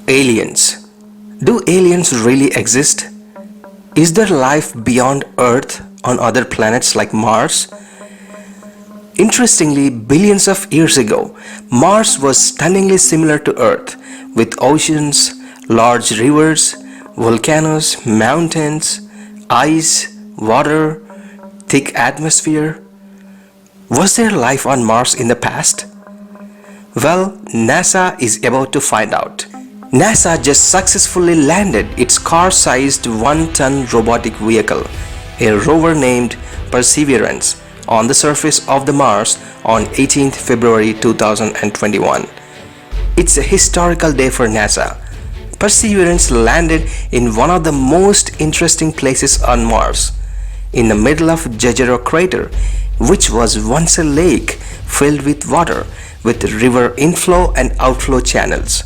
Aliens. Do aliens really exist? Is there life beyond Earth on other planets like Mars? Interestingly, billions of years ago, Mars was stunningly similar to Earth, with oceans, large rivers, volcanoes, mountains, ice, water, thick atmosphere. Was there life on Mars in the past? Well, NASA is about to find out. NASA just successfully landed its car-sized one-ton robotic vehicle, a rover named Perseverance, on the surface of the Mars on 18th February 2021. It's a historical day for NASA. Perseverance landed in one of the most interesting places on Mars, in the middle of Jezero crater, which was once a lake filled with water with river inflow and outflow channels.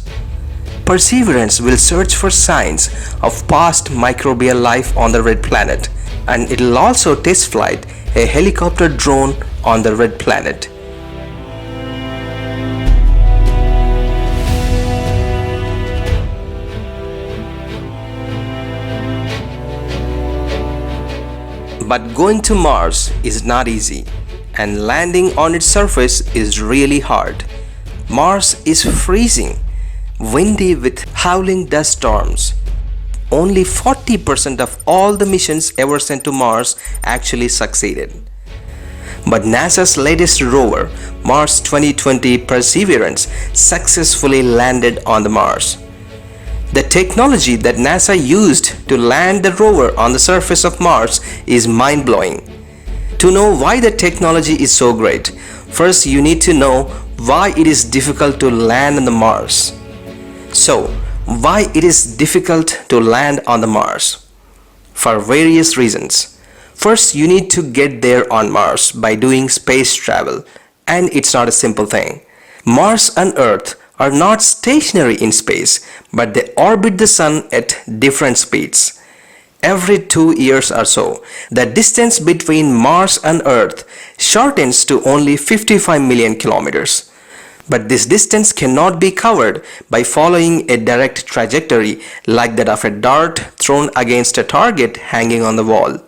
Perseverance will search for signs of past microbial life on the red planet, and it will also test flight a helicopter drone on the red planet. But going to Mars is not easy, and landing on its surface is really hard. Mars is freezing, windy with howling dust storms. Only 40% of all the missions ever sent to Mars actually succeeded. But NASA's latest rover, Mars 2020 Perseverance, successfully landed on the Mars. The technology that NASA used to land the rover on the surface of Mars is mind-blowing. To know why the technology is so great, first you need to know why it is difficult to land on the Mars. So, why it is difficult to land on the Mars? For various reasons. First, you need to get there on Mars by doing space travel, and it's not a simple thing. Mars and Earth are not stationary in space, but they orbit the Sun at different speeds. Every 2 years or so, the distance between Mars and Earth shortens to only 55 million kilometers. But this distance cannot be covered by following a direct trajectory like that of a dart thrown against a target hanging on the wall.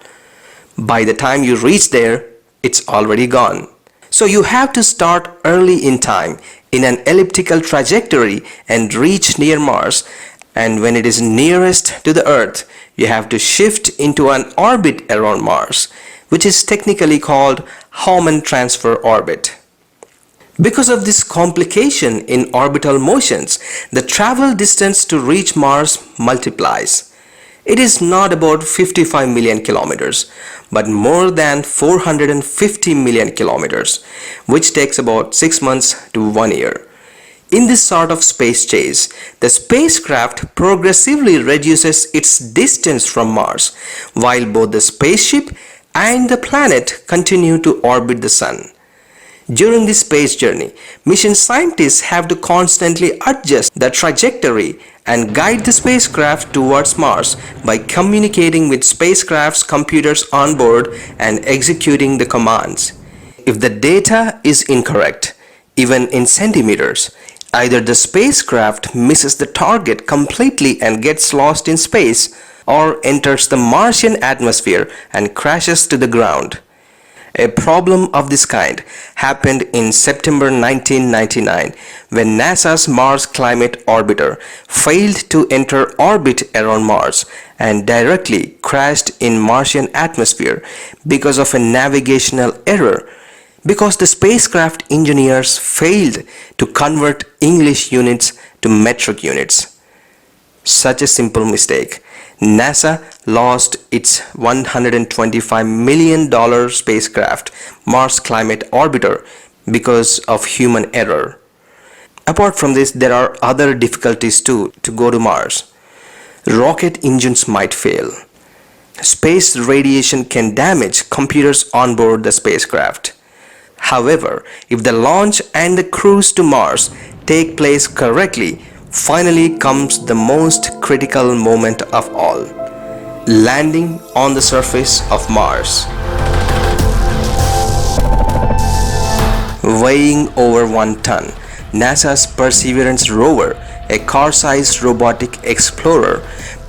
By the time you reach there, it's already gone. So you have to start early in time in an elliptical trajectory and reach near Mars, and when it is nearest to the Earth, you have to shift into an orbit around Mars, which is technically called Hohmann transfer orbit. Because of this complication in orbital motions, the travel distance to reach Mars multiplies. It is not about 55 million kilometers, but more than 450 million kilometers, which takes about 6 months to 1 year. In this sort of space chase, the spacecraft progressively reduces its distance from Mars, while both the spaceship and the planet continue to orbit the Sun. During this space journey, mission scientists have to constantly adjust the trajectory and guide the spacecraft towards Mars by communicating with spacecraft's computers on board and executing the commands. If the data is incorrect, even in centimeters, either the spacecraft misses the target completely and gets lost in space, or enters the Martian atmosphere and crashes to the ground. A problem of this kind happened in September 1999 when NASA's Mars Climate Orbiter failed to enter orbit around Mars and directly crashed in Martian atmosphere because of a navigational error, because the spacecraft engineers failed to convert English units to metric units. Such a simple mistake. NASA lost its $125 million spacecraft, Mars Climate Orbiter, because of human error. Apart from this, there are other difficulties too to go to Mars. Rocket engines might fail. Space radiation can damage computers on board the spacecraft. However, if the launch and the cruise to Mars take place correctly, finally comes the most critical moment of all: landing on the surface of Mars. Weighing over 1 ton, NASA's Perseverance rover, a car-sized robotic explorer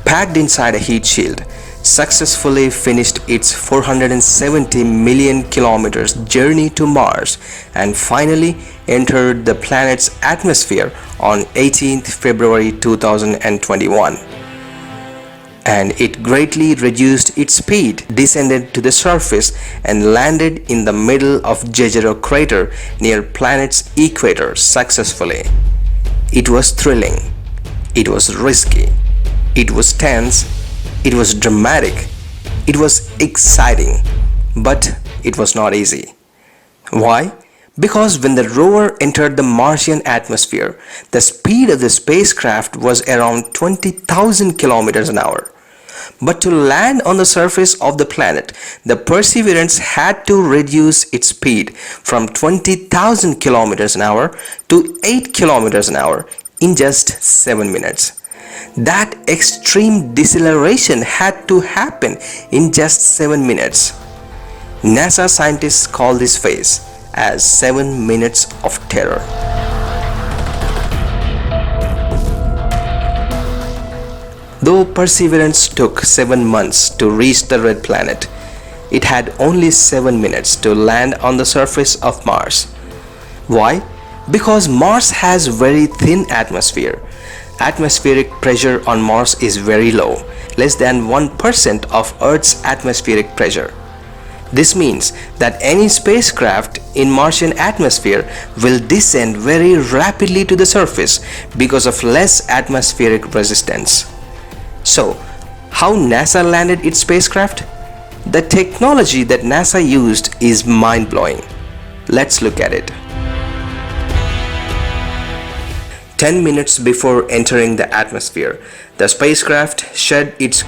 packed inside a heat shield, successfully finished its 470 million kilometers journey to Mars and finally entered the planet's atmosphere on 18th February 2021. And it greatly reduced its speed, descended to the surface and landed in the middle of Jezero crater near planet's equator successfully. It was thrilling, it was risky, it was tense, it was dramatic, it was exciting, but it was not easy. Why? Because when the rover entered the Martian atmosphere, the speed of the spacecraft was around 20,000 kilometers an hour. But to land on the surface of the planet, the Perseverance had to reduce its speed from 20,000 kilometers an hour to 8 kilometers an hour in just 7 minutes. That extreme deceleration had to happen in just 7 minutes. NASA scientists call this phase as 7 minutes of terror. Though Perseverance took 7 months to reach the red planet, it had only 7 minutes to land on the surface of Mars. Why? Because Mars has very thin atmosphere. Atmospheric pressure on Mars is very low, less than 1% of Earth's atmospheric pressure. This means that any spacecraft in Martian atmosphere will descend very rapidly to the surface because of less atmospheric resistance. So, how NASA landed its spacecraft? The technology that NASA used is mind-blowing. Let's look at it. 10 minutes before entering the atmosphere, the spacecraft shed its